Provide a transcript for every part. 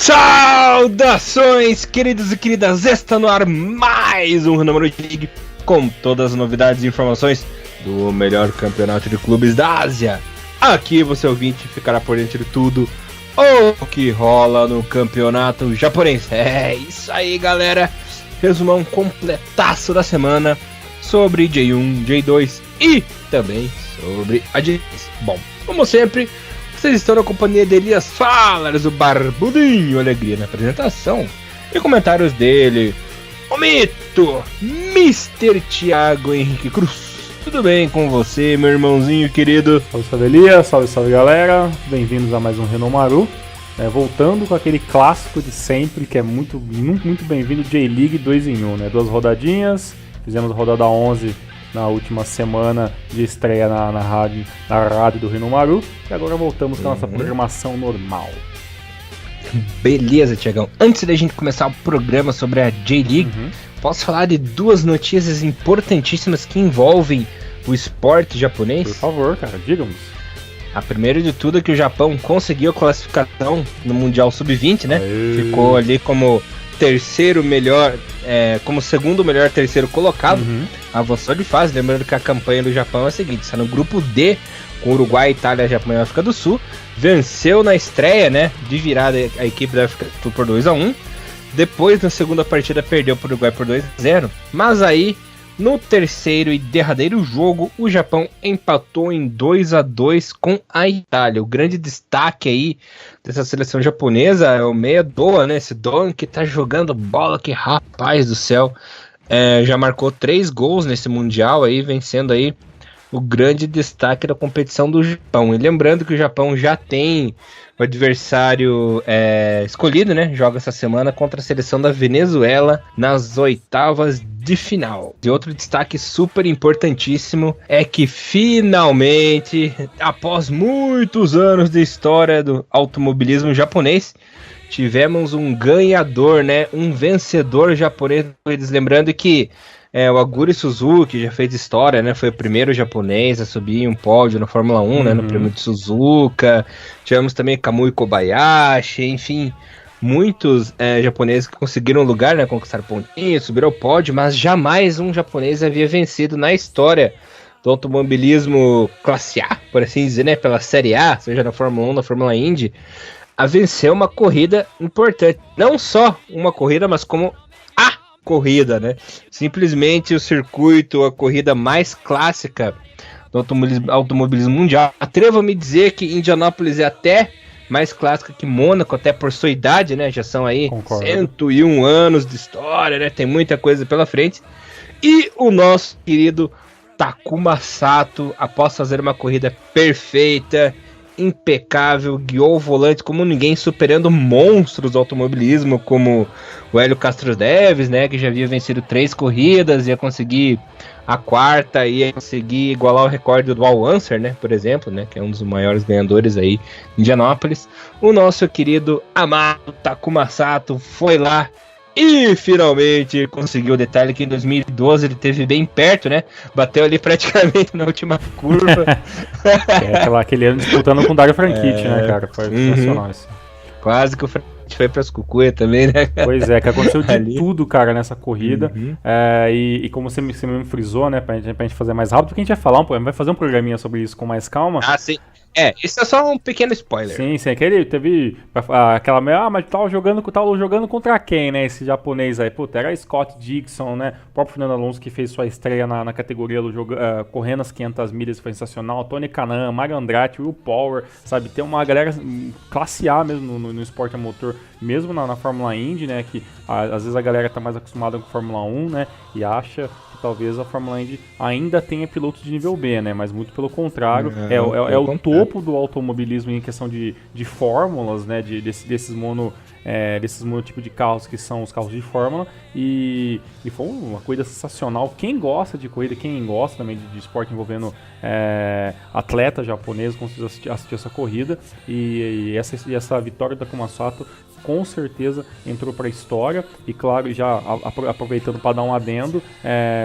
Saudações, queridos e queridas! Está no ar mais um Random League com todas as novidades e informações do melhor campeonato de clubes da Ásia. Aqui você ouvinte ficará por dentro de tudo o que rola no campeonato japonês. É isso aí, galera! Resumão completaço da semana sobre J1, J2 e também sobre a J3. Bom, como sempre, vocês estão na companhia de Elias Falares, o Barbudinho, alegria na apresentação e comentários dele, o mito, Mr. Thiago Henrique Cruz. Tudo bem com você, meu irmãozinho querido? Salve, salve Elias, salve galera, bem-vindos a mais um Renomaru. Voltando com aquele clássico de sempre, que é muito bem-vindo, J-League 2 em 1, né? 2 rodadinhas, fizemos a rodada 11 na última semana de estreia na rádio do Renomaru, e agora voltamos com a nossa programação normal. Beleza, Thiagão. Antes da gente começar o programa sobre a J-League, posso falar de duas notícias importantíssimas que envolvem o esporte japonês? Por favor, cara, diga-nos. A primeira de tudo é que o Japão conseguiu a classificação no Mundial Sub-20, né? Ficou ali como terceiro melhor, como segundo melhor terceiro colocado. Avançou de fase, lembrando que a campanha do Japão é a seguinte: está no grupo D, com Uruguai, Itália, Japão e África do Sul. Venceu na estreia, né? De virada a equipe da África do Sul por 2-1. Depois, na segunda partida, perdeu para o Uruguai por 2-0. Mas aí, no terceiro e derradeiro jogo, o Japão empatou em 2-2 com a Itália. O grande destaque aí dessa seleção japonesa é o meia Doa, né? Esse Doan que tá jogando bola, que rapaz do céu. Já marcou 3 gols nesse Mundial aí, vencendo aí o grande destaque da competição do Japão. E lembrando que o Japão já tem o adversário escolhido, né? Joga essa semana contra a seleção da Venezuela nas oitavas de final. E outro destaque super importantíssimo é que finalmente, após muitos anos de história do automobilismo japonês, tivemos um ganhador, né? Um vencedor japonês. Lembrando que o Aguri Suzuki já fez história, né? Foi o primeiro japonês a subir em um pódio na Fórmula 1, né? No prêmio de Suzuka. Tivemos também Kamui Kobayashi, enfim, muitos japoneses que conseguiram lugar, né? Conquistaram pontinhos, subiram ao pódio, mas jamais um japonês havia vencido na história do automobilismo classe A, por assim dizer, né? Pela Série A, seja na Fórmula 1, na Fórmula Indy, a vencer uma corrida importante. Não só uma corrida, mas como corrida, né? Simplesmente o circuito, a corrida mais clássica do automobilismo mundial. Atrevo-me a dizer que Indianápolis é até mais clássica que Mônaco, até por sua idade, né? Já são aí 101 anos de história, né? Tem muita coisa pela frente. E o nosso querido Takuma Sato, após fazer uma corrida perfeita, impecável, guiou o volante como ninguém, superando monstros do automobilismo como o Hélio Castro Neves, né, que já havia vencido 3 corridas, ia conseguir a quarta, ia conseguir igualar o recorde do Al Unser, né, por exemplo, né, que é um dos maiores ganhadores aí em Indianápolis. O nosso querido amado Takuma Sato foi lá e finalmente conseguiu. O detalhe que em 2012 ele teve bem perto, né? Bateu ali praticamente na última curva. Aquele ano disputando com o Dario Franchitti, né, cara? Foi sensacional isso. Quase que o Franchitti foi pras cucuia também, né? Pois é, que aconteceu de tudo, cara, nessa corrida. E como você mesmo frisou, né, pra gente fazer mais rápido, porque a gente vai fazer um programinha sobre isso com mais calma. Ah, sim. Isso é só um pequeno spoiler. Sim, aquele teve aquela mas tava jogando contra quem, né? Esse japonês aí, puta, era Scott Dixon, né? O próprio Fernando Alonso que fez sua estreia na categoria do jogo, correndo as 500 milhas, foi sensacional. Tony Kanaan, Mario Andretti, Will Power, sabe? Tem uma galera classe A mesmo no esporte a motor, mesmo na Fórmula Indy, né? Que às vezes a galera tá mais acostumada com Fórmula 1, né? E acha que talvez a Fórmula Indy ainda tenha pilotos de nível B, né? Mas muito pelo contrário, é o topo do automobilismo em questão de fórmulas, né? Desses monotipo de carros que são os carros de fórmula. E foi uma corrida sensacional. Quem gosta de corrida, quem gosta também de esporte envolvendo atleta japonês, conseguiu assistir essa corrida. E essa vitória da Takuma Sato com certeza entrou para a história. E claro, já aproveitando para dar um adendo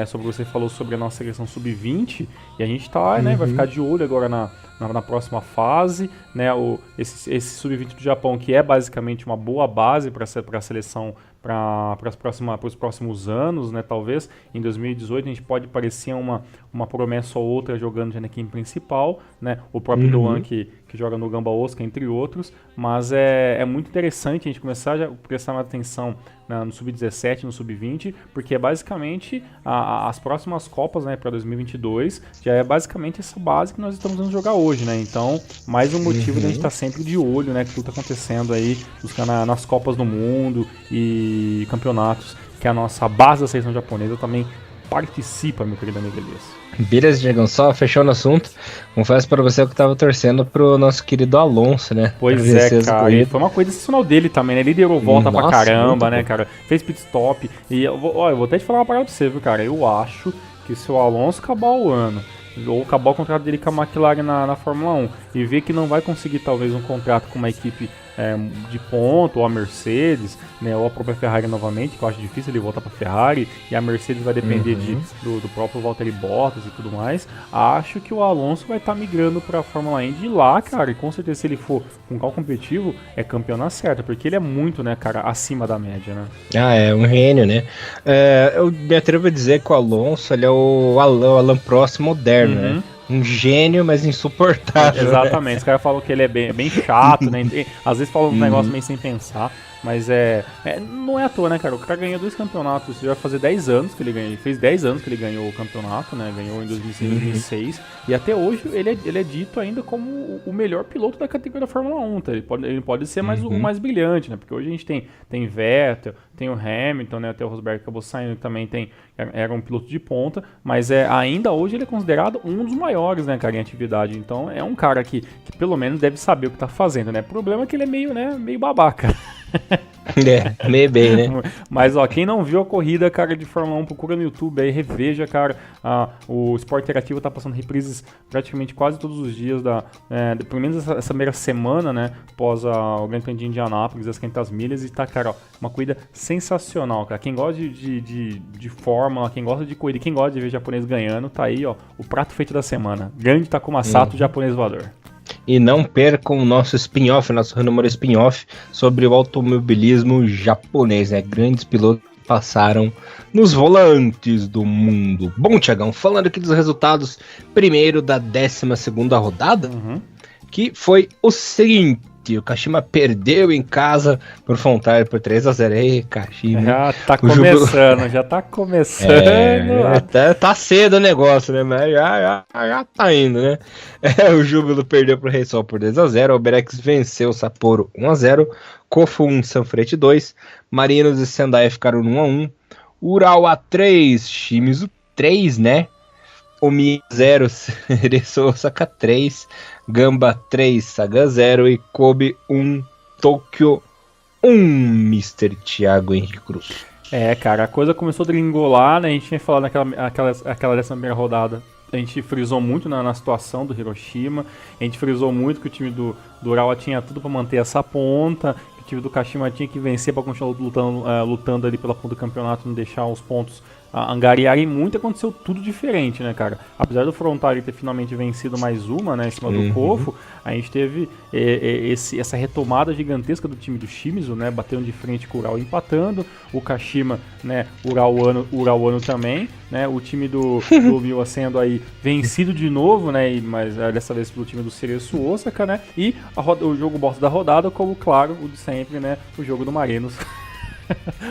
sobre o que você falou sobre a nossa seleção sub-20, e a gente tá, né, vai ficar de olho agora na próxima fase, né, esse sub-20 do Japão, que é basicamente uma boa base para a seleção para os próximos anos, né, talvez. Em 2018 a gente pode parecer uma promessa ou outra jogando já na equipe principal, né, o próprio Doan que joga no Gamba Osaka, entre outros, mas é muito interessante a gente começar a prestar mais atenção no Sub-17, no Sub-20, porque é basicamente as próximas Copas, né, para 2022, já é basicamente essa base que nós estamos vendo jogar hoje, né, então mais um motivo de a gente estar sempre de olho, né, que tudo está acontecendo aí, nas Copas do Mundo e campeonatos, que a nossa base da seleção japonesa também participa, meu querido amigo Elias. Beleza, Diegão, só fechando o assunto, confesso pra você que eu tava torcendo pro nosso querido Alonso, né? Pois é, cara, e foi uma coisa excepcional dele também, né? Ele liderou volta pra caramba, né, cara? Fez pit stop, e eu vou até te falar uma parada pra você, viu, cara? Eu acho que se o Alonso acabar o ano, ou acabar o contrato dele com a McLaren na Fórmula 1, e ver que não vai conseguir talvez um contrato com uma equipe de ponto, ou a Mercedes, né, ou a própria Ferrari novamente, que eu acho difícil ele voltar para a Ferrari, e a Mercedes vai depender do próprio Valtteri Bottas e tudo mais. Acho que o Alonso vai estar migrando para a Fórmula E de lá, cara, e com certeza se ele for com carro competitivo, é campeão na certa, porque ele é muito, né, cara, acima da média, né? É um gênio, né? Eu me atrevo a dizer que o Alonso, ele é o Alan Prost moderno, né? Um gênio, mas insuportável. Exatamente, os caras falam que ele é bem chato, né? Às vezes falam um negócio meio sem pensar, mas não é à toa, né, cara? O cara ganhou 2 campeonatos, já vai fazer 10 anos que ele ganhou. Ele fez 10 anos que ele ganhou o campeonato, né? Ganhou em 2005 e 2006. E até hoje ele é dito ainda como o melhor piloto da categoria da Fórmula 1, tá? Ele pode ser o mais brilhante, né? Porque hoje a gente tem Vettel, tem o Hamilton, né? Até o Rosberg acabou saindo, que também era um piloto de ponta, mas ainda hoje ele é considerado um dos maiores, né, cara, em atividade. Então é um cara que pelo menos deve saber o que tá fazendo, né? O problema é que ele é meio babaca. Meio bem, né? Mas, ó, quem não viu a corrida, cara, de Fórmula 1, procura no YouTube aí, reveja, cara. O Sport Interativo tá passando reprises praticamente quase todos os dias, pelo menos essa primeira semana, né? Após o Grande Prêmio de Indianápolis, as 500 milhas, e tá, cara, ó, uma corrida sensacional, cara. Quem gosta de Fórmula, quem gosta de corrida, quem gosta de ver japonês ganhando, tá aí, ó, o prato feito da semana. Grande Takuma Sato, japonês voador. E não percam o nosso spin-off, nosso renúmero spin-off sobre o automobilismo japonês, né? Grandes pilotos passaram nos volantes do mundo. Bom, Tiagão, falando aqui dos resultados, primeiro da 12ª rodada, que foi o seguinte: o Kashima perdeu em casa por Frontale por 3-0. Ei, Kashima. Já tá começando. Tá cedo o negócio, né? Mas já tá indo, né? O Júbilo perdeu pro Reysol por 2-0. O Berex venceu o Sapporo 1-0. Kofu 1, Sanfrecce 2. Marinos e Sendai ficaram no 1-1. Urawa 3, Shimizu 3, né? Omi 0, Cereço Osaka 3, Gamba 3, Saga 0 e Kobe 1, Tokyo 1, Mr. Thiago Henrique Cruz. Cara, a coisa começou a dringolar, né? A gente tinha falado naquela 11ª rodada. A gente frisou muito na situação do Hiroshima. A gente frisou muito que o time do Urawa tinha tudo para manter essa ponta. Que o time do Kashima tinha que vencer para continuar lutando ali pela ponta do campeonato, não deixar os pontos angariarem muito. Aconteceu tudo diferente, né, cara? Apesar do Frontale ter finalmente vencido mais uma, né, em cima do Kofu, a gente teve essa retomada gigantesca do time do Shimizu, né, batendo de frente com o Urawa, empatando, o Kashima, né, Urawano também, né, o time do Miwa sendo aí vencido de novo, né, mas dessa vez pelo time do Cereço Osaka, né, e o jogo bosta da rodada, como, claro, o de sempre, né, o jogo do Marinos.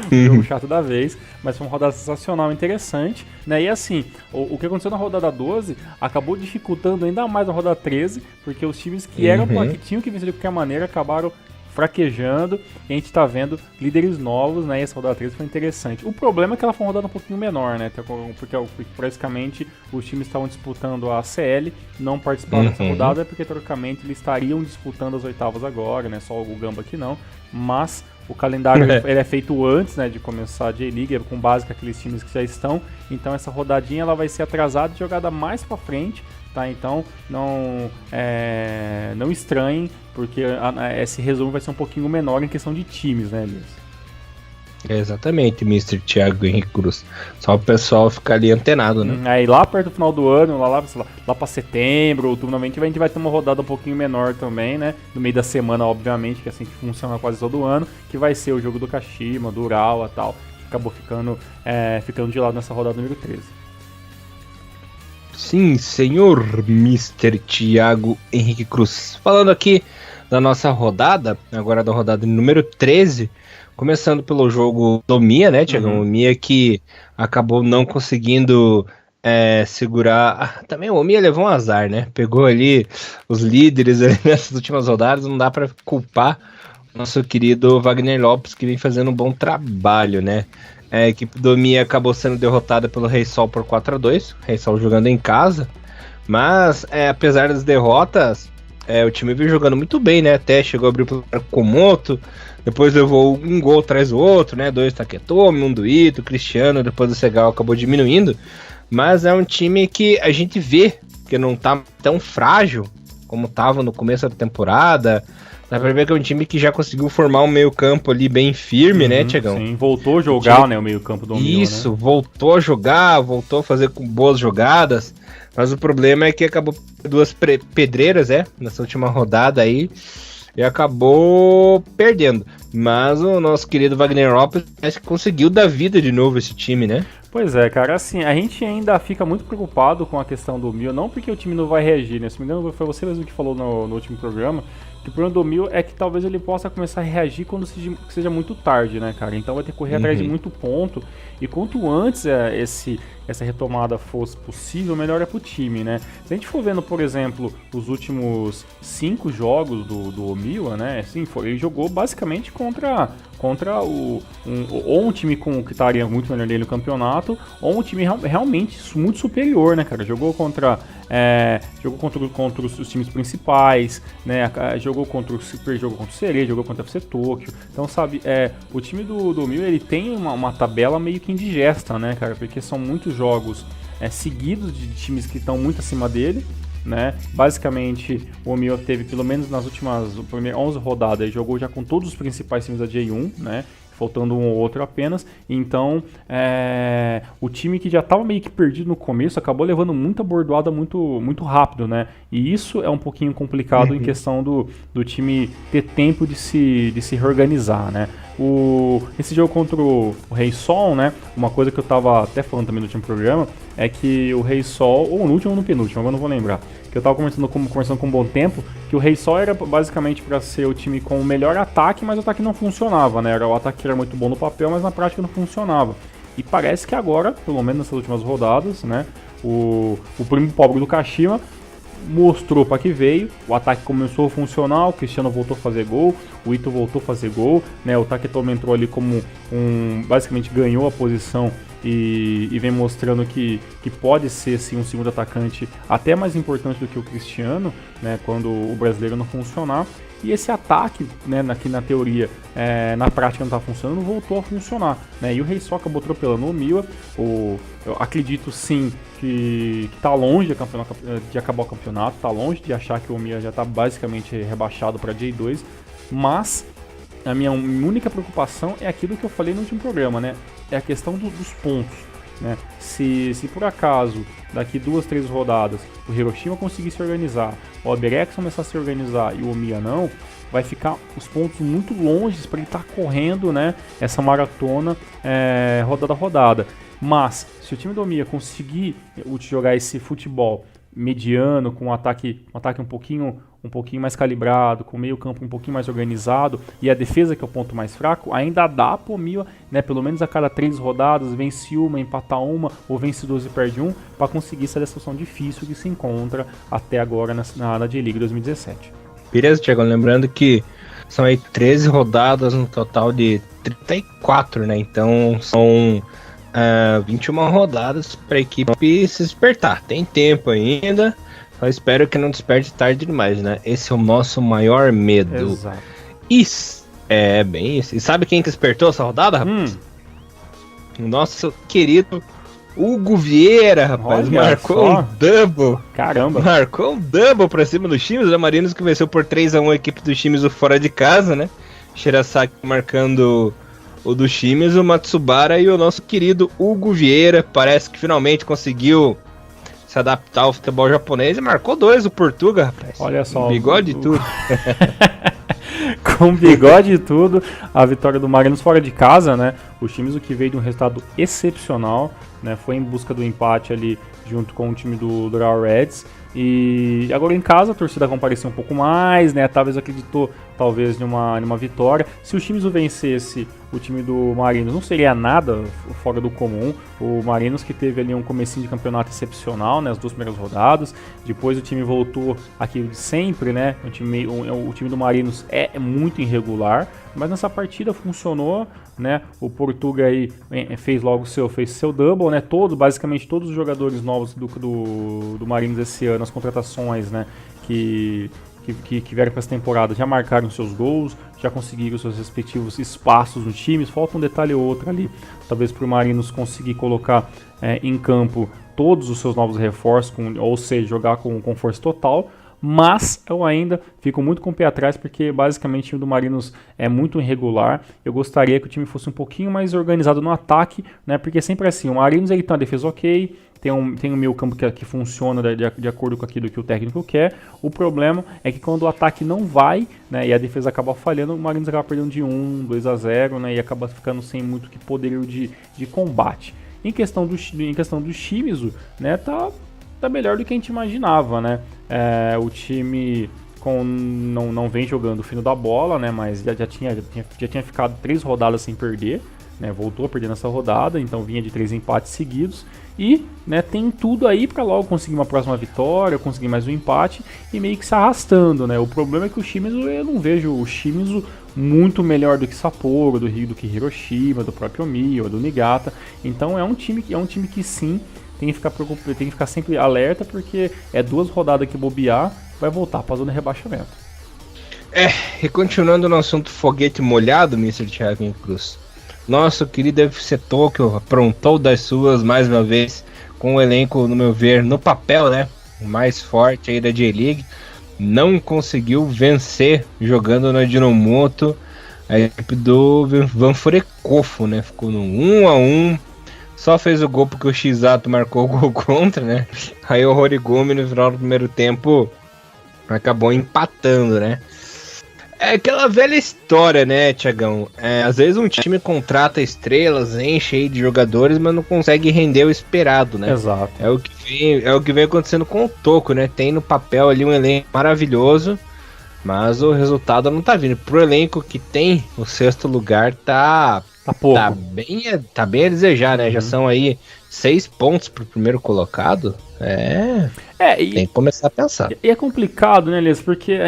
O jogo chato da vez, mas foi uma rodada sensacional, interessante, né? E assim, o que aconteceu na rodada 12 acabou dificultando ainda mais a rodada 13, porque os times que que tinham que vencer de qualquer maneira acabaram fraquejando, e a gente tá vendo líderes novos, né? E essa rodada 13 foi interessante. O problema é que ela foi uma rodada um pouquinho menor, né? Porque basicamente os times estavam disputando a CL, não participaram dessa rodada, porque teoricamente eles estariam disputando as oitavas agora, né? Só o Gamba que não, mas O calendário ele é feito antes, né, de começar a J-League, com base com aqueles times que já estão. Então essa rodadinha ela vai ser atrasada e jogada mais pra frente, tá? Então não estranhem, porque esse resumo vai ser um pouquinho menor em questão de times, né, Elias? Exatamente, Mr. Thiago Henrique Cruz. Só o pessoal ficar ali antenado, né? Aí lá perto do final do ano, lá pra setembro, outubro, a gente vai ter uma rodada um pouquinho menor também, né? No meio da semana, obviamente, que é assim que funciona quase todo ano, que vai ser o jogo do Kashima, do Urawa e tal. Acabou ficando de lado nessa rodada número 13. Sim, senhor Mr. Thiago Henrique Cruz. Falando aqui da nossa rodada, agora da rodada número 13, começando pelo jogo do Mia, né, Thiago? O Mia que acabou não conseguindo segurar. Também o Mia levou um azar, né? Pegou ali os líderes ali nessas últimas rodadas, não dá para culpar o nosso querido Wagner Lopes, que vem fazendo um bom trabalho, né? A equipe do Mia acabou sendo derrotada pelo Rei Sol por 4-2, Rei Sol jogando em casa, mas apesar das derrotas, o time veio jogando muito bem, né? Até chegou a abrir o Komoto, depois levou um gol atrás do outro, né? 2 Taketomi, um do Ito, Cristiano, depois o Segal acabou diminuindo. Mas é um time que a gente vê que não tá tão frágil como tava no começo da temporada. Dá pra ver que é um time que já conseguiu formar um meio campo ali bem firme, né, Thiagão? Sim, voltou a jogar, né, o meio campo do Mil, Isso, né? Voltou a jogar, voltou a fazer com boas jogadas. Mas o problema é que acabou duas pedreiras, nessa última rodada aí. E acabou perdendo. Mas o nosso querido Wagner Lopes conseguiu dar vida de novo esse time, né? Pois é, cara, assim, a gente ainda fica muito preocupado com a questão do Mil, não porque o time não vai reagir, né? Se me engano, foi você mesmo que falou no último programa, que o problema do Mil é que talvez ele possa começar a reagir quando seja muito tarde, né, cara? Então vai ter que correr atrás de muito ponto, e quanto antes essa retomada fosse possível, melhor é pro time, né? Se a gente for vendo, por exemplo, os últimos 5 jogos do Omiwa, né? Assim, ele jogou basicamente contra um time que estaria muito melhor dele no campeonato, ou um time realmente muito superior, né, cara? Jogou contra os times principais, né? Jogou contra o Sereia, jogou contra o FC Tokyo. Então, sabe, o time do Mil, ele tem uma tabela meio que indigesta, né, cara? Porque são muitos jogos seguidos de times que estão muito acima dele, né? Basicamente, o Mil teve, pelo menos nas últimas 11 rodadas, ele jogou já com todos os principais times da J1, né? Faltando um ou outro apenas. Então, o time que já estava meio que perdido no começo acabou levando muita bordoada muito, muito rápido, né? E isso é um pouquinho complicado em questão do time ter tempo de se reorganizar, né? Esse jogo contra o Rei Sol, né? Uma coisa que eu tava até falando também no último programa é que o Rei Sol, ou no último ou no penúltimo, agora não vou lembrar, que eu tava conversando com um bom tempo, que o Rei Sol era basicamente para ser o time com o melhor ataque, mas o ataque não funcionava, né? O ataque era muito bom no papel, mas na prática não funcionava. E parece que agora, pelo menos nessas últimas rodadas, né? O primo pobre do Kashima mostrou para que veio, o ataque começou a funcionar, o Cristiano voltou a fazer gol, o Ito voltou a fazer gol, né? O Taketomi entrou ali como basicamente ganhou a posição e vem mostrando que pode ser sim um segundo atacante até mais importante do que o Cristiano, né? Quando o brasileiro não funcionar. E esse ataque, né, aqui na teoria, na prática não está funcionando, voltou a funcionar, né? E o Rei Sol acabou atropelando o Miwa. Eu acredito sim que está longe de acabar o campeonato, está longe de achar que o Miwa já está basicamente rebaixado para J2, mas a minha única preocupação é aquilo que eu falei no último programa, né? É a questão dos pontos, né? Se por acaso daqui 2, 3 rodadas o Hiroshima conseguir se organizar, o Albirex começar a se organizar e o Omiya não, vai ficar os pontos muito longe para ele estar correndo, né, essa maratona rodada a rodada. Mas se o time do Omiya conseguir jogar esse futebol mediano, com um ataque um pouquinho mais calibrado, com o meio campo um pouquinho mais organizado, e a defesa, que é o ponto mais fraco, ainda dá pro Miwa, né, pelo menos a cada 3 rodadas, vence uma, empatar uma, ou vence 12 e perde um, para conseguir essa situação difícil que se encontra até agora na J-League 2017. Beleza, Thiago, lembrando que são aí 13 rodadas no total de 34, né, então são 21 rodadas para a equipe se despertar. Tem tempo ainda, só espero que não desperte tarde demais, né? Esse é o nosso maior medo. Exato. É, bem isso. E sabe quem que despertou essa rodada, rapaz? Nosso querido Hugo Vieira, rapaz. Olha marcou só. um double. Caramba. Marcou um double pra cima do Shimizu, da Marinos, que venceu por 3-1 a equipe do Shimizu fora de casa, né? Shirasaki marcando o do Shimizu, o Matsubara e o nosso querido Hugo Vieira. Parece que finalmente conseguiu se adaptar ao futebol japonês e marcou 2 o Portuga, rapaz. Olha só. Bigode e tudo. Com bigode e tudo, a vitória do Marinos fora de casa, né? O Shimizu que veio de um resultado excepcional, né? Foi em busca do empate ali junto com o time do Real Reds. E agora em casa a torcida compareceu um pouco mais, né? Talvez acreditou numa vitória. Se o Shimizu vencesse o time do Marinos, não seria nada fora do comum. O Marinos que teve ali um comecinho de campeonato excepcional, né? As 2 primeiras rodadas. Depois o time voltou aquilo de sempre, né? O time do Marinos é muito irregular, mas nessa partida funcionou, né? O Portuga aí fez seu double, né? Basicamente todos os jogadores novos do Marinos esse ano, as contratações, né? Que vieram para essa temporada já marcaram seus gols, já conseguiram seus respectivos espaços no time. Falta um detalhe ou outro ali, talvez para o Marinos conseguir colocar em campo todos os seus novos reforços, ou seja, jogar com força total. Mas eu ainda fico muito com o pé atrás, porque basicamente o time do Marinos é muito irregular. Eu gostaria que o time fosse um pouquinho mais organizado no ataque, né? Porque sempre assim, o Marinos ele tem uma defesa ok, tem um meio campo que funciona de acordo com aquilo que o técnico quer. O problema é que quando o ataque não vai, né, e a defesa acaba falhando, o Marinos acaba perdendo de 2-0, né, e acaba ficando sem muito que poderio de combate. Em questão do Shimizu, né, tá melhor do que a gente imaginava, né? O time não vem jogando o fino da bola, né? Mas já tinha ficado 3 rodadas sem perder, né? Voltou a perder nessa rodada, então vinha de 3 empates seguidos e, né, tem tudo aí para logo conseguir uma próxima vitória, conseguir mais um empate e meio que se arrastando, né? O problema é que o Shimizu, eu não vejo o Shimizu muito melhor do que Sapporo, do que Hiroshima, do próprio Omiya, do Niigata. Então é um time que sim, tem que ficar sempre alerta, porque 2 rodadas que bobear, vai voltar para a zona de rebaixamento. E continuando no assunto foguete molhado, Mr. Thiago Cruz, nosso querido FC Tokyo aprontou das suas mais uma vez, com o elenco, no meu ver, no papel, né, o mais forte aí da J-League, não conseguiu vencer jogando na Ajinomoto a equipe do Vanfurekofo, né, ficou no 1-1. Só fez o gol porque o Shizato marcou o gol contra, né? Aí o Horigumi no final do primeiro tempo acabou empatando, né? É aquela velha história, né, Thiagão? Às vezes um time contrata estrelas, enche aí de jogadores, mas não consegue render o esperado, né? Exato. É o que vem acontecendo com o Toco, né? Tem no papel ali um elenco maravilhoso, mas o resultado não tá vindo. Pro elenco que tem o 6º lugar, tá pouco. Tá bem a desejar, né? Já são aí 6 pontos pro primeiro colocado. Tem que começar a pensar. E é complicado, né, Elias? Porque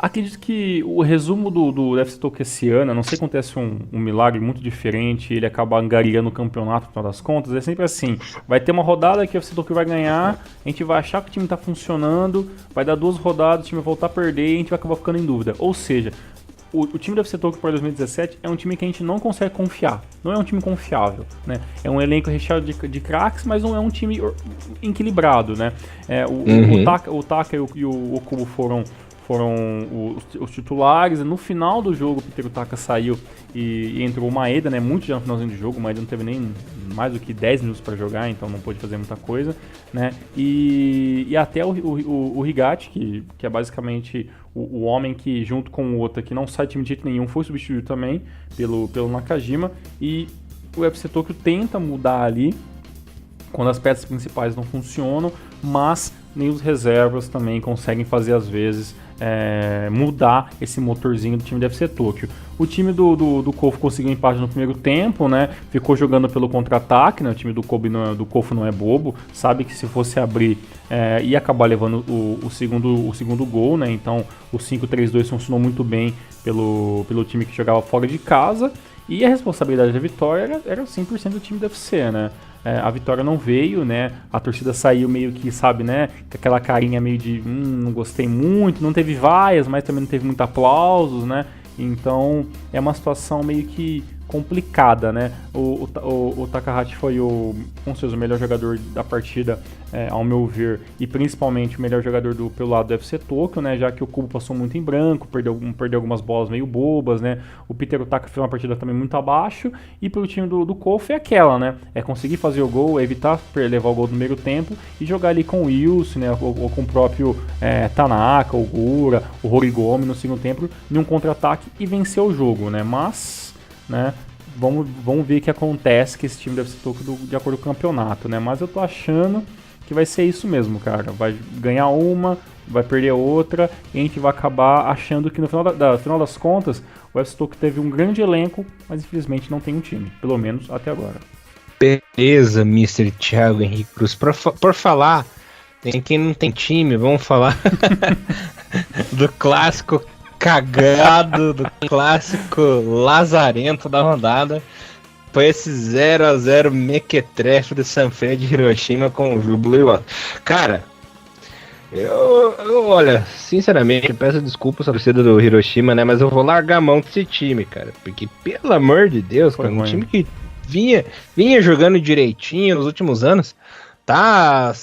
acredito que o resumo do FC Tokyo esse ano, a não sei se acontece um milagre muito diferente, ele acaba angariando o campeonato, no final das contas, é sempre assim. Vai ter uma rodada que o FC Tokyo vai ganhar, a gente vai achar que o time tá funcionando, vai dar 2 rodadas, o time vai voltar a perder e a gente vai acabar ficando em dúvida. Ou seja, o time do FC Tokyo para 2017 é um time que a gente não consegue confiar. Não é um time confiável, né? É um elenco recheado de craques, mas não é um time equilibrado, né? O Taka e o Okubo foram os titulares. No final do jogo, o Peter Taka saiu e entrou o Maeda, né? Muito já no finalzinho do jogo. O Maeda não teve nem mais do que 10 minutos para jogar, então não pôde fazer muita coisa, né? E até o Higachi, que é basicamente o homem que, junto com o Ota, que não sai time de jeito nenhum, foi substituído também pelo Nakajima. E o FC Tokyo tenta mudar ali quando as peças principais não funcionam, mas nem os reservas também conseguem fazer, às vezes, mudar esse motorzinho do time do FC Tokyo. O time do Kofu conseguiu empate no primeiro tempo, né? Ficou jogando pelo contra-ataque, né? O time do Kofu não é bobo, sabe que se fosse abrir ia acabar levando o segundo gol, né? Então o 5-3-2 funcionou muito bem pelo time que jogava fora de casa, e a responsabilidade da vitória era 100% do time do FC, né? A vitória não veio, né? A torcida saiu meio que, sabe, né? Com aquela carinha meio de não gostei muito, não teve vaias, mas também não teve muito aplausos, né? Então é uma situação meio que complicada, né? O Takahashi foi com certeza o melhor jogador da partida, ao meu ver, e principalmente o melhor jogador pelo lado do FC Tokyo, né? Já que o Kubo passou muito em branco, perdeu algumas bolas meio bobas, né? O Peter Otaka fez uma partida também muito abaixo, e pro time do Kofi é aquela, né? É conseguir fazer o gol, evitar levar o gol no primeiro tempo e jogar ali com o Wilson, né? Ou com o próprio Tanaka, o Gura, o Horigomi no segundo tempo, em um contra-ataque e vencer o jogo, né? Mas, né? Vamos ver o que acontece com esse time deve ser Tokyo de acordo com o campeonato, né? Mas eu tô achando que vai ser isso mesmo, cara. Vai ganhar uma, vai perder outra, e a gente vai acabar achando que no final das contas o FC Tokyo teve um grande elenco, mas infelizmente não tem um time, pelo menos até agora. Beleza, Mr. Thiago Henrique Cruz. Por falar, tem quem não tem time, vamos falar do clássico cagado, do clássico lazarento da rodada. Foi esse 0x0 mequetrefe do Sanfrecce de Hiroshima com o Júbilo Iwata. Cara, eu olha, sinceramente, peço desculpas à torcida do Hiroshima, né? Mas eu vou largar a mão desse time, cara. Porque, pelo amor de Deus, cara, um time que vinha jogando direitinho nos últimos anos, tá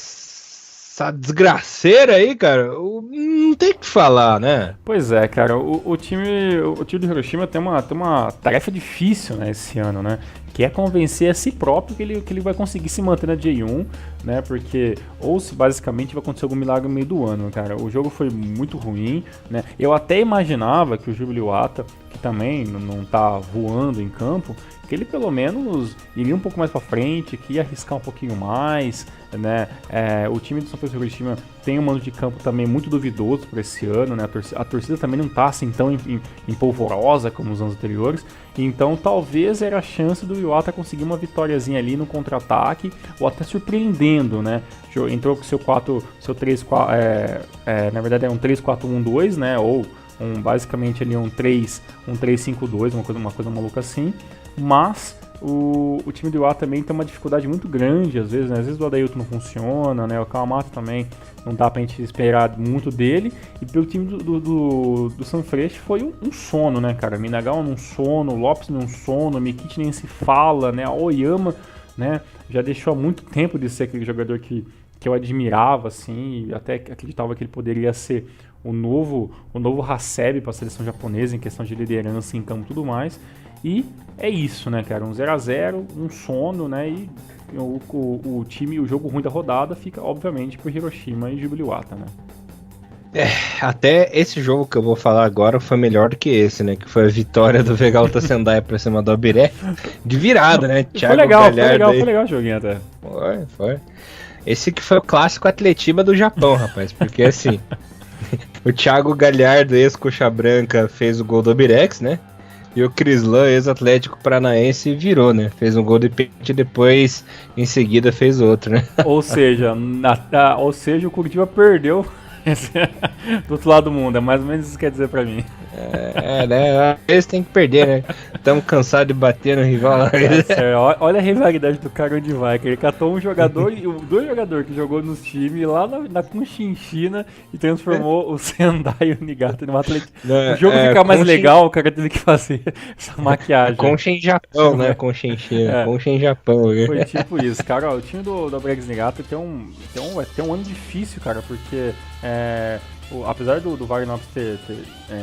essa desgraceira aí, cara, não tem o que falar, né? Pois é, cara, o time do Hiroshima tem uma tarefa difícil, né, esse ano, né? Que é convencer a si próprio que ele vai conseguir se manter na J1, né? Porque, ou se basicamente vai acontecer algum milagre no meio do ano, cara. O jogo foi muito ruim, né? Eu até imaginava que o Júbilo Iwata, que também não tá voando em campo, que ele pelo menos iria um pouco mais pra frente, que ia arriscar um pouquinho mais, né? O time do Sanfrecce Hiroshima tem um mando de campo também muito duvidoso para esse ano, né? A torcida também não tá assim tão empolvorosa como nos anos anteriores, então talvez era a chance do Iwata conseguir uma vitóriazinha ali no contra-ataque, ou até surpreendendo, né? Entrou com seu 3, na verdade é um 3-4-1-2, né? Ou basicamente ali um 3-5-2, uma coisa maluca assim. Mas o time do Iwata também tem uma dificuldade muito grande, às vezes, né? Às vezes o Adailton não funciona, né? O Kawamoto também não dá pra gente esperar muito dele. E pelo time do Sanfrecce foi um sono, né, cara? Minagawa num sono, Lopes num sono, Mikichi nem se fala, né? A Oyama, né? Já deixou há muito tempo de ser aquele jogador que eu admirava, assim, e até acreditava que ele poderia ser o novo Hasebe para a seleção japonesa em questão de liderança em campo e tudo mais. E é isso, né, cara? Um 0x0, um sono, né? E o time, o jogo ruim da rodada fica, obviamente, pro Hiroshima e Júbilo Iwata, né? Até esse jogo que eu vou falar agora foi melhor do que esse, né? Que foi a vitória do Vegalta Sendai pra cima do Abiré. De virada, né? Thiago foi legal o joguinho até. Foi. Esse que foi o clássico Atletiba do Japão, rapaz. Porque assim, o Thiago Galhardo, ex-coxa branca, fez o gol do Abirex, né? E o Crislan, ex-Atlético Paranaense, virou, né? Fez um gol de pênalti e depois, em seguida, fez outro, né? Ou seja, o Curitiba perdeu do outro lado do mundo. É mais ou menos isso que quer dizer pra mim. Né? Às vezes tem que perder, né? Estamos cansados de bater no rival. Olha a rivalidade do cara onde vai. Que ele catou um jogador e dois jogadores que jogou nos times lá na Conchinchina e transformou o Sendai e o Niigata numa Atlético. O jogo ficar mais legal, o cara teve que fazer essa maquiagem. Conchin Japão, né? Conchinchina. Conchin Japão. Foi tipo isso, cara. O time do Abirex Niigata tem um ano difícil, cara, porque apesar do Wagner Lopes ter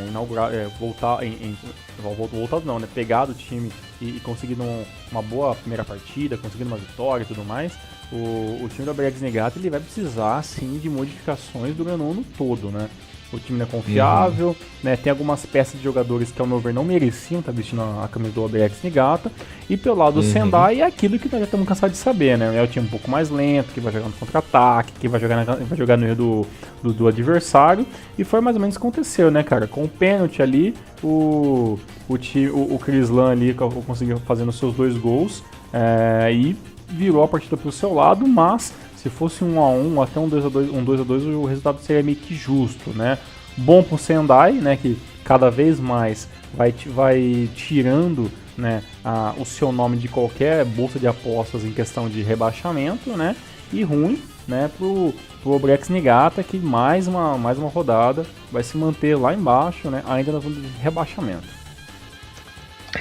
inaugurado, voltado não, né? Pegado o time e conseguido uma boa primeira partida, conseguindo uma vitória e tudo mais, o time do Abirex Niigata ele vai precisar sim de modificações durante o ano todo, né? O time não é confiável, né? Tem algumas peças de jogadores que, ao meu ver, não mereciam estar vestindo a camisa do Abirex Niigata. E pelo lado do Sendai é aquilo que nós já estamos cansados de saber, né? É o time um pouco mais lento, que vai jogar no contra-ataque, que vai jogar no erro do adversário. E foi mais ou menos o que aconteceu, né, cara? Com o pênalti ali, o Crislan ali conseguiu fazendo seus 2 gols e virou a partida pro seu lado, mas se fosse 1x1, até um 2x2, o resultado seria meio que justo, né? Bom pro Sendai, né? Que cada vez mais vai tirando, né, o seu nome de qualquer bolsa de apostas em questão de rebaixamento, né? E ruim, né, pro Abirex Niigata, que mais uma rodada vai se manter lá embaixo, né? Ainda na zona de rebaixamento.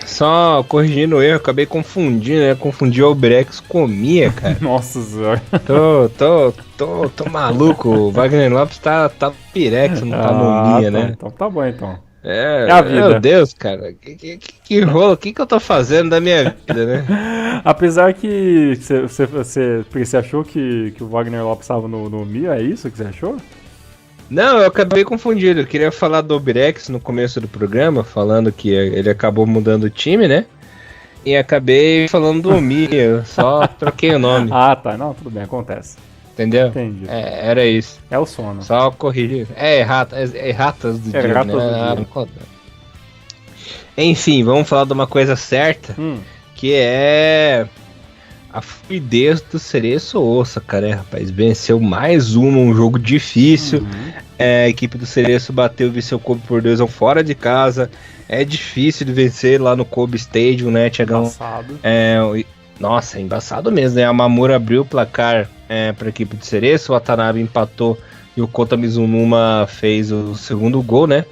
Só corrigindo o erro, acabei confundindo, né? Confundi o Albirex com o Mia, cara. Nossa senhora. Tô maluco. O Wagner Lopes tá no Pirex, não tá no Mia, né? Então tá bom, então. É a vida. Meu Deus, cara. Que rolo, o que eu tô fazendo da minha vida, né? Apesar que você achou que o Wagner Lopes estava no Mia, é isso que você achou? Não, eu acabei confundindo. Eu queria falar do Albirex no começo do programa, falando que ele acabou mudando o time, né? E acabei falando do Mia, eu só troquei o nome. Ah, tá. Não, tudo bem, acontece. Entendeu? Entendi. Era isso. É o sono. Só corrigir. Erratas do dia, Erratas né? do dia. Enfim, vamos falar de uma coisa certa, que é a fluidez do Cereço Ossa, cara, rapaz. Venceu mais um jogo difícil. A equipe do Cereço bateu o Viseu Kobe por 2 fora de casa. É difícil de vencer lá no Kobe Stadium, né, Thiagão? Embaçado. Nossa, embaçado mesmo, né? A Mamura abriu o placar para a equipe do Cereço, o Watanabe empatou e o Kota Mizunuma fez o segundo gol, né?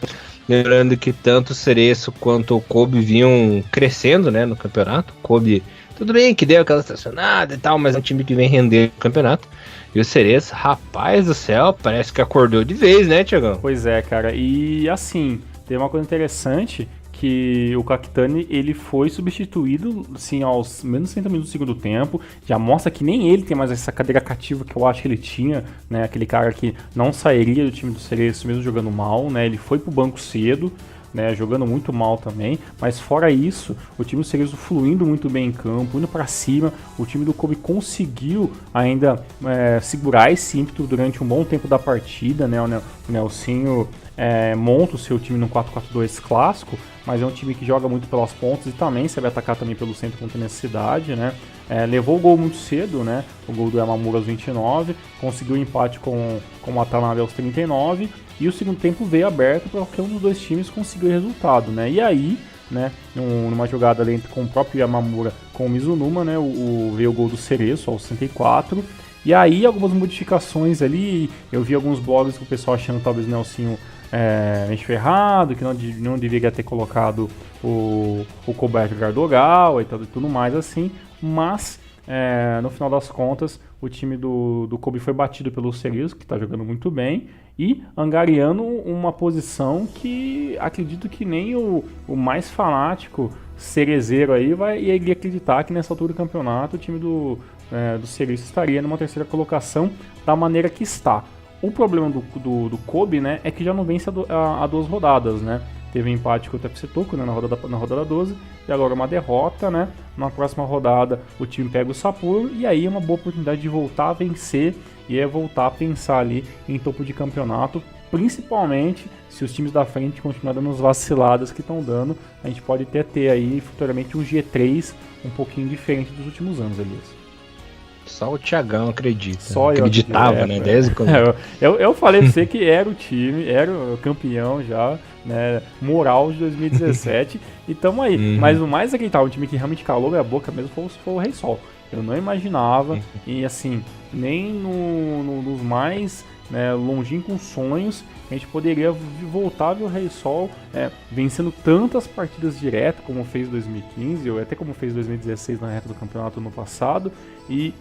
Lembrando que tanto o Cereço quanto o Kobe vinham crescendo, né, no campeonato. O Kobe, tudo bem que deu aquela estacionada e tal, mas é um time que vem render no campeonato. E o Cereço, rapaz do céu, parece que acordou de vez, né, Thiagão? Pois é, cara. E assim, tem uma coisa interessante, que o Kakitani, ele foi substituído, assim, aos menos 30 minutos do segundo tempo. Já mostra que nem ele tem mais essa cadeira cativa que eu acho que ele tinha, né? Aquele cara que não sairia do time do Cereço mesmo jogando mal, né? Ele foi pro banco cedo, né, jogando muito mal também, mas fora isso, o time do Cereço fluindo muito bem em campo, indo para cima, o time do Kobe conseguiu ainda segurar esse ímpeto durante um bom tempo da partida, né, o Nelsinho monta o seu time no 4-4-2 clássico, mas é um time que joga muito pelas pontas e também sabe atacar também pelo centro quando tem necessidade, né, levou o gol muito cedo, né, o gol do Yamamura aos 29, conseguiu o empate com o Watanabe aos 39, e o segundo tempo veio aberto para qualquer um dos dois times conseguir o resultado, né? E aí, né, numa jogada ali com o próprio Yamamura com o Mizunuma, né, veio o gol do Cereço aos 64. E aí algumas modificações ali, eu vi alguns blogs com o pessoal achando talvez o Nelsinho meio ferrado, que não deveria ter colocado o Kobayashi Gardogal e tudo mais assim, mas no final das contas o time do Kobe foi batido pelo Cereço, que está jogando muito bem, e angariando uma posição que acredito que nem o mais fanático cerezeiro aí iria acreditar que nessa altura do campeonato o time do Cereço estaria numa terceira colocação da maneira que está. O problema do Kobe, né, é que já não vence a 2 rodadas, né? Teve um empate contra o FC Tokyo, né, na rodada 12, e agora uma derrota, né? Na próxima rodada o time pega o Sapporo, e aí é uma boa oportunidade de voltar a vencer e voltar a pensar ali em topo de campeonato, principalmente se os times da frente continuarem dando as vaciladas que estão dando. A gente pode ter aí futuramente um G3 um pouquinho diferente dos últimos anos, Elias. Só o Thiagão acredita. Só eu acreditava, né? Desde quando... eu falei pra você que era o time, era o campeão já, né? Moral de 2017 e tamo aí. Mas o mais acreditável, um time que realmente calou minha boca mesmo foi o Rei Sol. Eu não imaginava, e assim, nem nos mais longínquos sonhos a gente poderia voltar a ver o Rei Sol vencendo tantas partidas direto como fez em 2015, ou até como fez em 2016 na reta do campeonato no passado, e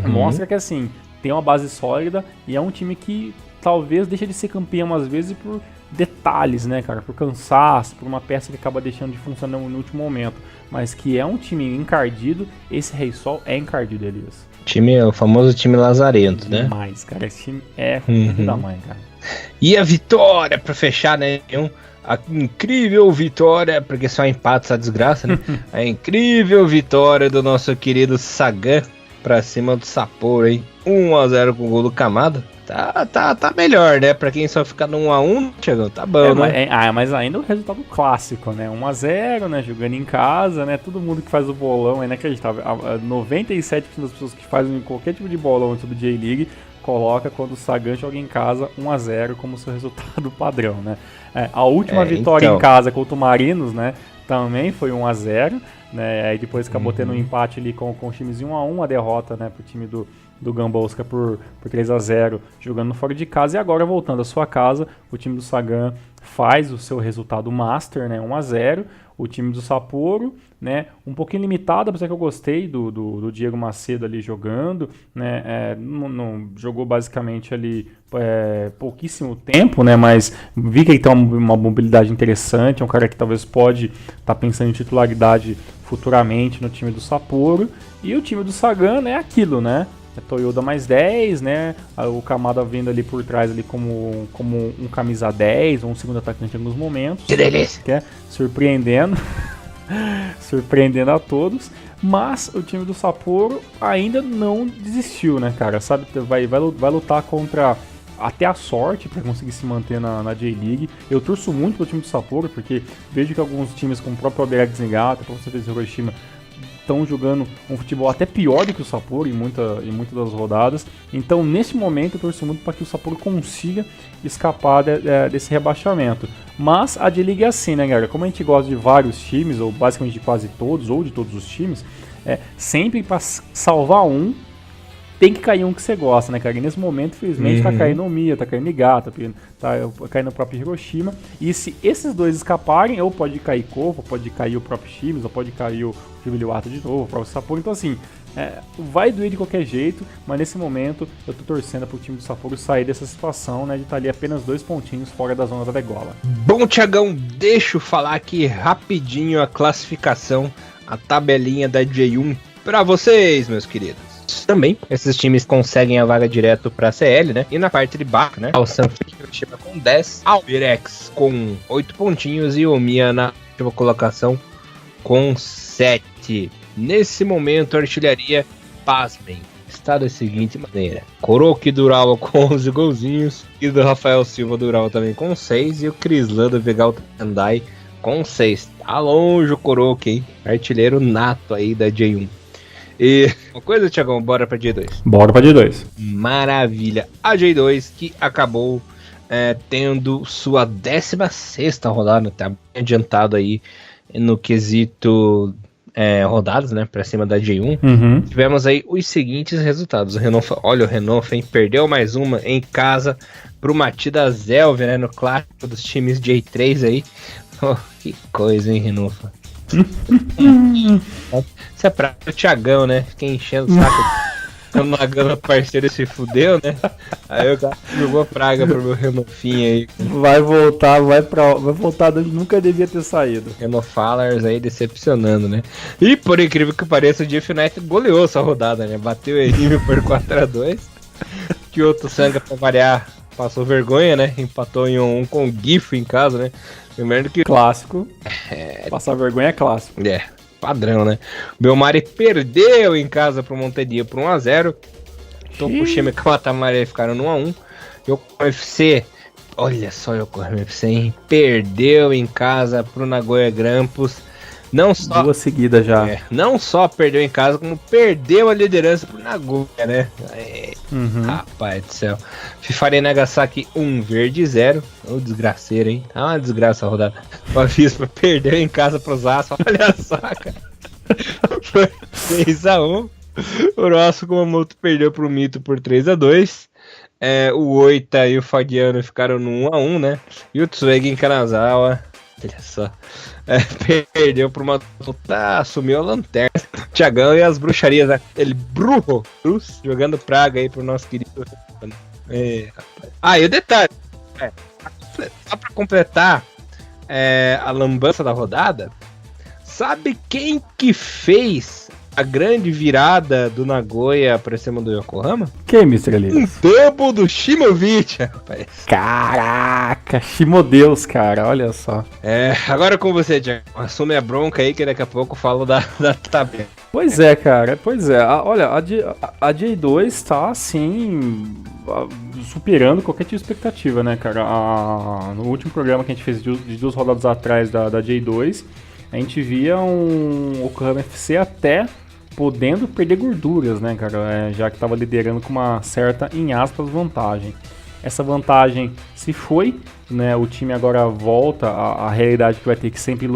mostra que assim, tem uma base sólida e é um time que talvez deixa de ser campeão às vezes por detalhes, né, cara, por cansaço, por uma peça que acaba deixando de funcionar no último momento, mas que é um time encardido. Esse Rei Sol é encardido, Elias. O famoso time lazarento, né? Demais, cara, esse time é filho da mãe, cara. E a vitória, pra fechar, né, a incrível vitória, porque só empate essa desgraça, né? A incrível vitória do nosso querido Sagan pra cima do Sapporo, hein? 1-0 com o gol do Kamada. Tá melhor, né? Pra quem só fica no 1-1, Thiago, tá bom, né? Mas ainda o resultado clássico, né? 1-0, né? Jogando em casa, né? Todo mundo que faz o bolão é inacreditável. 97% das pessoas que fazem qualquer tipo de bolão sobre J-League coloca quando o Sagan joga em casa 1-0 como seu resultado padrão, né? A última vitória em casa contra o Marinos, né? Também foi 1-0, né? Aí depois acabou tendo um empate ali com o timezinho 1-1, a derrota, né, pro time do Gambosca por 3-0, jogando fora de casa. E agora, voltando à sua casa, o time do Sagan faz o seu resultado master, né, 1-0. o time do Sapporo, né, um pouquinho limitado, apesar que eu gostei do Diego Macedo ali jogando, né, não jogou basicamente ali pouquíssimo tempo, né, mas vi que ele tem uma mobilidade interessante, é um cara que talvez pode estar pensando em titularidade futuramente no time do Sapporo, e o time do Sagan é aquilo, né, é Toyoda mais 10, né? O Kamada vindo ali por trás ali como um camisa 10 ou um segundo atacante em alguns momentos. Que delícia! Que é surpreendendo. Surpreendendo a todos. Mas o time do Sapporo ainda não desistiu, né, cara? Sabe, vai lutar contra até a sorte para conseguir se manter na J-League. Eu torço muito pro time do Sapporo, porque vejo que alguns times, como o próprio Albirex Niigata, o próprio Hiroshima, estão jogando um futebol até pior do que o Sapporo em muitas das rodadas. Então, nesse momento, eu torço muito para que o Sapporo consiga escapar desse rebaixamento. Mas a J-League é assim, né, galera? Como a gente gosta de vários times, ou basicamente de quase todos, ou de todos os times, sempre para salvar um, tem que cair um que você gosta, né, cara? E nesse momento, infelizmente, tá caindo o Mia, tá caindo o Niigata, tá caindo o próprio Hiroshima. E se esses dois escaparem, ou pode cair Kovo, pode cair o próprio Shimizu, ou pode cair o Jubiluata de novo, o próprio Sapporo. Então, assim, vai doer de qualquer jeito, mas nesse momento eu tô torcendo pro time do Sapporo sair dessa situação, né, de estar ali apenas 2 pontinhos fora da zona da degola. Bom, Thiagão, deixa eu falar aqui rapidinho a classificação, a tabelinha da J1 para vocês, meus queridos. Também, esses times conseguem a vaga direto para a CL, né? E na parte de baixo, né? O Sanfrecce Hiroshima com 10, Albirex com 8 pontinhos e o Mia na última colocação com 7. Nesse momento, a artilharia, pasmem, está da seguinte maneira: Kuroki do Urawa com 11 golzinhos, e do Rafael Silva do Urawa também com 6, e o Crislan do Vegal Tendai com 6. Tá longe o Kuroki, hein? Artilheiro nato aí da J1. E uma coisa, Thiagão, bora pra J2. Bora pra J2. Maravilha. A J2 que acabou tendo sua 16ª rodada, tá bem adiantado aí no quesito rodadas, né, pra cima da J1. Tivemos aí os seguintes resultados. Olha o Renofa, hein, perdeu mais uma em casa pro Matida Zelv, né, no clássico dos times J3 aí. Oh, que coisa, hein, Renofa. Isso é pra o Thiagão, né? Fiquei enchendo o saco. O Nagano parceiro se fudeu, né? Aí o cara jogou praga pro meu Renofinho aí. Vai voltar de onde nunca devia ter saído. Renofalers aí decepcionando, né? E por incrível que pareça, o Jeff Knight goleou essa rodada, né? Bateu o Enime por 4-2. Kyoto Sanga, pra variar, passou vergonha, né? Empatou em 1 com o Gifu em casa, né? Lembrando que... Clássico. Passar vergonha é clássico. Padrão, né? O Belmari perdeu em casa pro Montedia por 1-0. Tokushima e Kawatamare ficaram no 1-1. Yokohama FC, olha só, Yokohama FC, hein? Perdeu em casa pro Nagoya Grampus. Não só, 2 seguidas já. Não só perdeu em casa, como perdeu a liderança pro Nagoya, né? Rapaz do céu. Fifari Nagasaki 1, Verde 0. Ô, desgraceiro, hein? Tá uma desgraça a rodada. O Avispa perdeu em casa pro Zaço. Olha só, cara. Foi 6-1. O Rosso Kumamoto perdeu pro Mito por 3-2. O Oita e o Fagiano ficaram no 1-1, né? E o Tsuegi Kanazawa, olha só, perdeu pro uma luta, assumiu a lanterna. Thiagão e as bruxarias, né? Ele Brujo Cruz, jogando praga aí pro nosso querido. E o detalhe, só pra completar a lambança da rodada, sabe quem que fez a grande virada do Nagoya pra cima do Yokohama? Quem, Mr. Elias? Um tempo do Shimovic, rapaz. Caraca, Shimodeus, cara, olha só. Agora com você, Thiago. Assume a bronca aí que daqui a pouco eu falo da tabela. Pois é, cara, olha, a J2 tá assim, superando qualquer tipo de expectativa, né, cara? No último programa que a gente fez de 2 rodadas atrás da J2, a gente via um Yokohama FC até podendo perder gorduras, né, cara? Já que estava liderando com uma certa, em aspas, vantagem. Essa vantagem se foi, né? O time agora volta à realidade que vai ter que sempre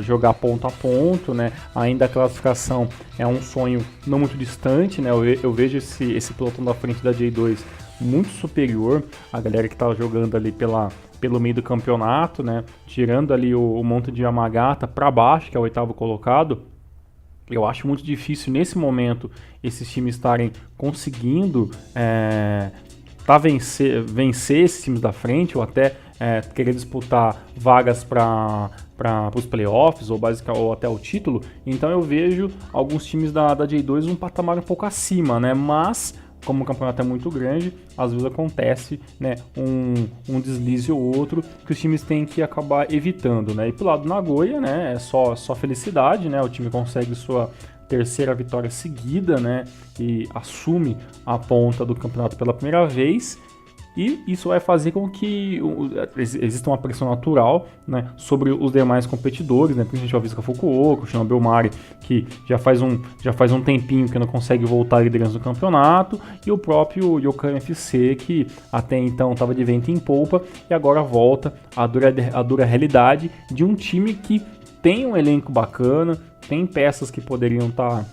jogar ponto a ponto, né? Ainda a classificação é um sonho não muito distante, né? Eu vejo esse pelotão da frente da J2 muito superior à galera que tá jogando ali pela pelo meio do campeonato, né? Tirando ali o monte de Yamagata para baixo, que é o 8º colocado, eu acho muito difícil nesse momento esses times estarem conseguindo vencer esses times da frente, ou até querer disputar vagas para os playoffs ou até o título. Então eu vejo alguns times da J2 um patamar um pouco acima, né? Mas como o campeonato é muito grande, às vezes acontece, né, um deslize ou outro que os times têm que acabar evitando, né? E pro lado do Nagoya, né, é só felicidade, né? O time consegue sua terceira vitória seguida, né? E assume a ponta do campeonato pela primeira vez. E isso vai fazer com que exista uma pressão natural, né, sobre os demais competidores, né, principalmente o Visca Fukuoka, o Shinhan Belmari, que já faz um tempinho que não consegue voltar à liderança do campeonato, e o próprio Yokohama FC, que até então estava de vento em polpa, e agora volta à dura realidade de um time que tem um elenco bacana, tem peças que poderiam estar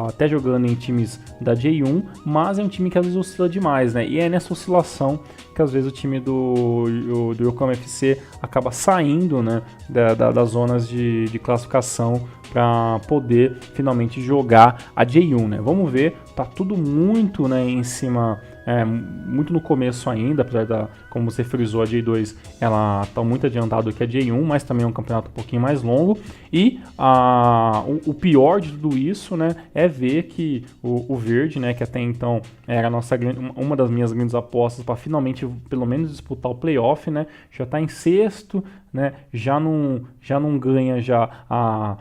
até jogando em times da J1, mas é um time que às vezes oscila demais, né? E é nessa oscilação que às vezes o time do Yokohama FC acaba saindo, né, das zonas de classificação para poder finalmente jogar a J1, né? Vamos ver, tá tudo muito, né, em cima, muito no começo ainda, apesar como você frisou, a J2 ela tá muito adiantada que a J1, mas também é um campeonato um pouquinho mais longo, e o pior de tudo isso, né, é ver que o Verde, né, que até então era uma das minhas grandes apostas para finalmente pelo menos disputar o playoff, né, já tá em sexto, né, já não ganha já a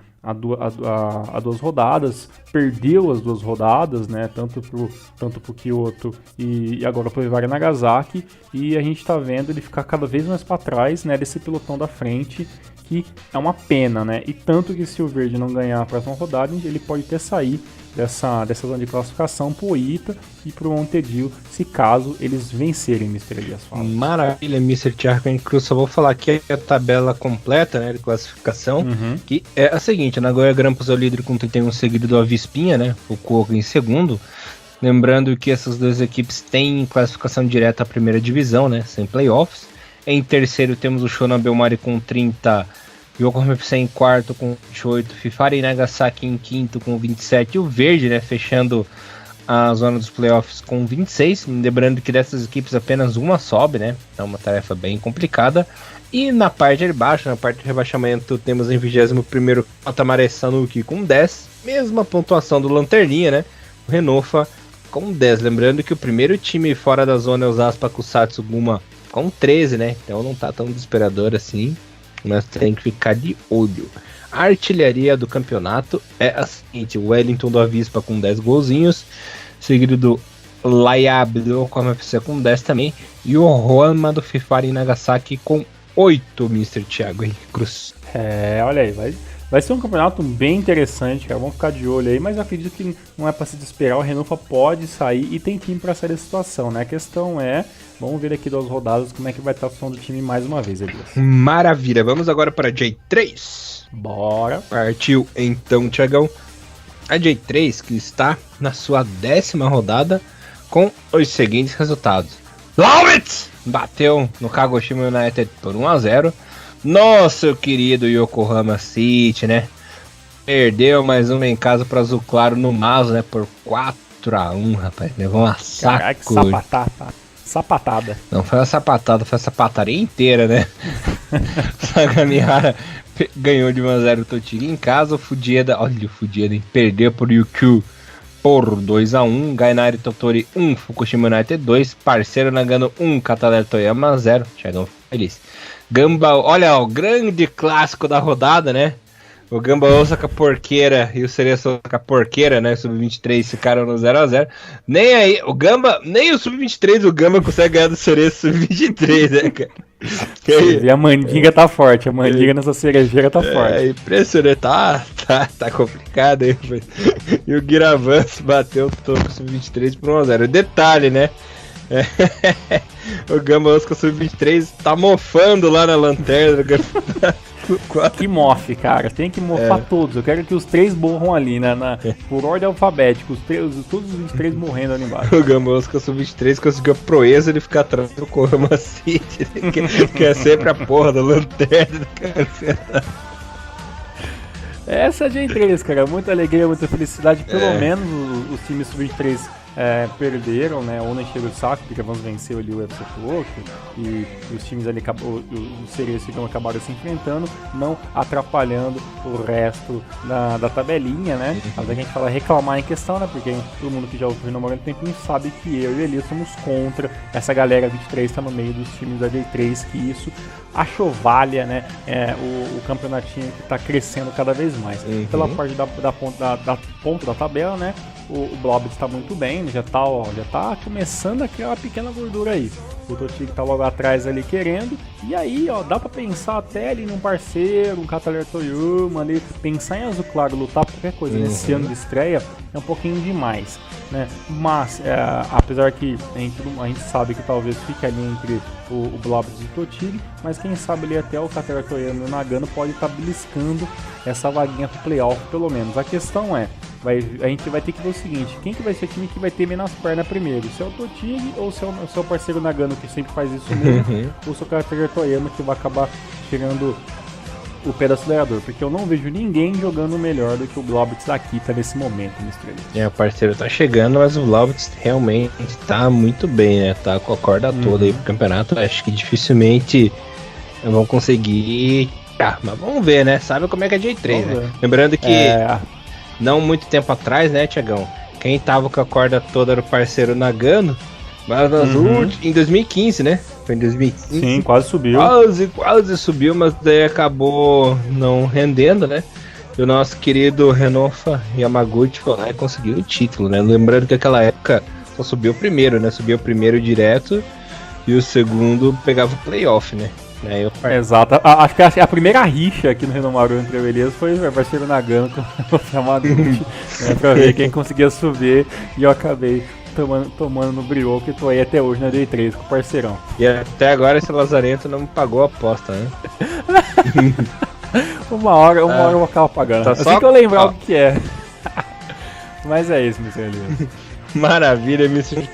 2 rodadas, perdeu as 2 rodadas, né, tanto pro Kyoto e agora pro Iwari Nagasaki, e a gente tá vendo ele ficar cada vez mais para trás, né, desse pelotão da frente, que é uma pena, né, e tanto que se o Verde não ganhar a próxima rodada, ele pode até sair dessa zona de classificação pro Ita e pro Montedio, se caso eles vencerem, Mr. Elias Fala. Maravilha, Mr. Thiago Cruz. Só vou falar aqui a tabela completa, né, de classificação, que é a seguinte: a Nagoya Grampus é o líder com 31, seguido do Avispinha, né, o Fukuoka em segundo. Lembrando que essas duas equipes têm classificação direta à primeira divisão, né, sem playoffs. Em terceiro temos o Shonan Belmari com 30, Yokohama FC em quarto com 28, Fifari Nagasaki em quinto com 27, e o Verde, né, fechando a zona dos playoffs com 26, lembrando que dessas equipes apenas uma sobe, né, é uma tarefa bem complicada. E na parte de baixo, na parte de rebaixamento, temos em 21º Otamare Sanuki com 10, mesma pontuação do Lanterninha, né, o Renofa com 10, lembrando que o primeiro time fora da zona é o Zaspa Kusatsu Guma com 13, né, então não tá tão desesperador assim, mas tem que ficar de olho. A artilharia do campeonato é a seguinte: o Wellington do Avispa com 10 golzinhos, seguido do Layab do Yokohama FC com 10 também, e o Roma do Fifari Nagasaki com 8, Mr. Thiago Henrique Cruz. Olha aí, vai ser um campeonato bem interessante, cara, vamos ficar de olho aí, mas eu acredito que não é para se desesperar, o Renofa pode sair e tem time para sair da situação, né? A questão é, vamos ver aqui 2 rodadas como é que vai estar a função do time mais uma vez, Elias. Maravilha, vamos agora para a J3. Bora. Partiu então, Thiagão. A J3 que está na sua 10ª rodada com os seguintes resultados. Laubitz bateu no Kagoshima United por 1-0. Nosso querido Yokohama City, né, perdeu mais uma em casa para Azul Claro no Mazo, né, por 4-1, rapaz. Levou uma sapatada. Não foi uma sapatada, foi a sapataria inteira, né? Sagamihara ganhou de 1-0 o Totiri em casa. O Fujieda, olha o Fujieda, hein? Perdeu por Yukyu por 2-1. Gainari Totori 1, Fukushima United 2. Parceiro Nagano 1, Katalera Toyama 0. Chegam feliz. Gamba, olha o grande clássico da rodada, né? O Gamba Osaka Porqueira e o Cereço Osaka Porqueira, né? Sub-23 ficaram no 0-0. Nem aí, o Gamba, nem o Sub-23 o Gamba consegue ganhar do Cereço Sub-23, né, cara? E a mandinga tá forte, a mandinga nessa cerejeira tá forte. É impressionante, tá complicado aí. E o Giravans bateu o Toco Sub-23 por 1-0. Detalhe, né? O Gamba Osaka Sub-23 tá mofando lá na lanterna do campeonato. Que mofe, cara. Tem que mofar todos. Eu quero que os 3 morram ali, né? Por ordem alfabética. Todos os 23 morrendo ali embaixo. O Gamosca Sub-23 conseguiu a proeza de ficar atrás do Kurama City. Que é sempre a porra da lanterna do cara. Essa é a Gen 3, cara. Muita alegria, muita felicidade. Pelo menos os times Sub-23 perderam, né? Ou nem chega o saco, porque vamos vencer ali o UFC Tokyo. E os times ali, os sereios acabaram se enfrentando, não atrapalhando o resto da tabelinha, né? Mas a gente fala reclamar em questão, né? Porque todo mundo que já ouviu no Morando Tempinho sabe que eu e Elias somos contra essa galera 23 tá no meio dos times da J3, que isso achovalha, né? O campeonatinho que tá crescendo cada vez mais. Pela parte da ponta da tabela, né? O Blobs está muito bem, já tá começando a criar uma pequena gordura aí. O Totig tá logo atrás ali querendo, e aí, ó, dá pra pensar até ali num parceiro, um Cataler Toyama ali, pensar em Azul Claro, lutar por qualquer coisa nesse ano de estreia é um pouquinho demais, né? Mas, apesar que a gente sabe que talvez fique ali entre o Blobs e o Totig, mas quem sabe ali até o Cataler Toyama e o Nagano pode estar beliscando essa vaguinha pro playoff, pelo menos. A questão é, a gente vai ter que ver o seguinte: quem que vai ser o time que vai ter menos perna primeiro? Se é o Totig ou se é o seu parceiro Nagano, que sempre faz isso mesmo, ou se é o Cataler Toyama, que vai acabar tirando o pé do acelerador, porque eu não vejo ninguém jogando melhor do que o Blobs daqui tá nesse momento no Street. O parceiro tá chegando, mas o Blobs realmente tá muito bem, né? Tá com a corda toda aí pro campeonato. Acho que dificilmente vão conseguir. Mas vamos ver, né? Sabe como é que é J3, né? Lembrando que não muito tempo atrás, né, Tiagão? Quem tava com a corda toda era o parceiro Nagano, mas em 2015, né? Foi em 2015. Sim, quase subiu. Quase subiu, mas daí acabou não rendendo, né? E o nosso querido Renofa Yamaguchi foi lá e conseguiu o título, né? Lembrando que naquela época só subiu o primeiro, né? Subiu o primeiro direto e o segundo pegava o playoff, né? Exato. Acho que a primeira rixa aqui no Renomaru entre o Elias foi o parceiro Nagano com o Yamaguchi, né? Pra ver quem conseguia subir, e eu acabei tomando no brioco e tô aí até hoje na Day3 com o parceirão. E até agora esse lazarento não me pagou a aposta, né? uma hora eu vou acabar pagando. Tá assim que eu lembrar o que é. Mas é isso, Mr. Elias. Maravilha, Mr.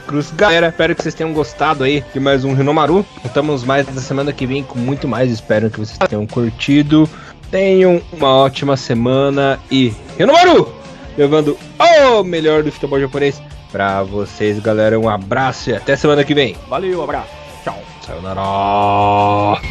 Cruz. Galera, espero que vocês tenham gostado aí de mais um Renomaru. Voltamos mais na semana que vem com muito mais. Espero que vocês tenham curtido. Tenham uma ótima semana e Renomaru! Levando o melhor do futebol japonês pra vocês, galera. Um abraço e até semana que vem. Valeu, abraço. Tchau. Sayonara.